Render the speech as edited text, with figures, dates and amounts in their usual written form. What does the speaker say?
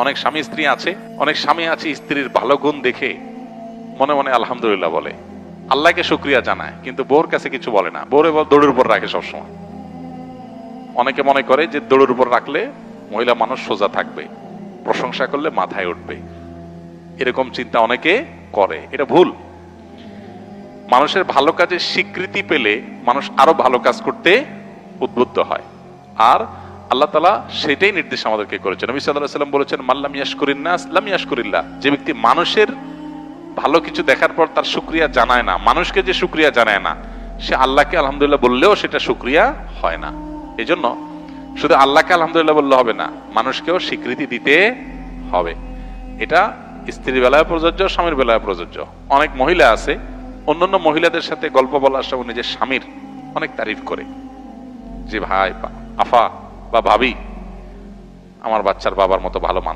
অনেক স্বামী স্ত্রী আছে, অনেক স্বামী আছে স্ত্রীর ভালো গুণ দেখে মনে মনে আলহামদুলিল্লাহ বলে, আল্লাহকে শুকরিয়া জানায়, কিন্তু বউর কাছে কিছু বলে না, বউরে দৌড়ের উপর রাখে সবসময়। অনেকে মনে করে যে দৌড়ের উপর রাখলে মহিলা মানুষ সোজা থাকবে, প্রশংসা করলে মাথায় উঠবে, এরকম চিন্তা অনেকে করে। এটা ভুল। মানুষের ভালো কাজের স্বীকৃতি পেলে মানুষ আরো ভালো কাজ করতে উদ্বুদ্ধ হয়। আর আল্লাহ তাআলা সেটাই নির্দেশ আমাদেরকে করেছেন। নবী সাল্লাল্লাহু আলাইহি ওয়াসাল্লাম বলেছেন, মাল্লাম ইয়াশকুরিন নাস লাম ইয়াশকুরিল্লাহ। যে ব্যক্তি মানুষের ভালো কিছু দেখার পর তার শুকরিয়া জানায় না, মানুষকে যে শুকরিয়া জানায় না, সে আল্লাহকে আলহামদুলিল্লাহ বললেও সেটা শুকরিয়া হয় না। এজন্য শুধু আল্লাহকে আলহামদুলিল্লাহ বললে হবে না, মানুষকেও স্বীকৃতি দিতে হবে। এটা স্ত্রীর বেলায় প্রযোজ্য, স্বামীর বেলায় প্রযোজ্য। অনেক মহিলা আছে অন্যান্য মহিলাদের সাথে গল্প বলার সময় নিজের স্বামীর অনেক তারিফ করে, যে ভাই, আফা বা ভাবি, আমার বাচ্চার বাবার মতো ভালো মানুষ।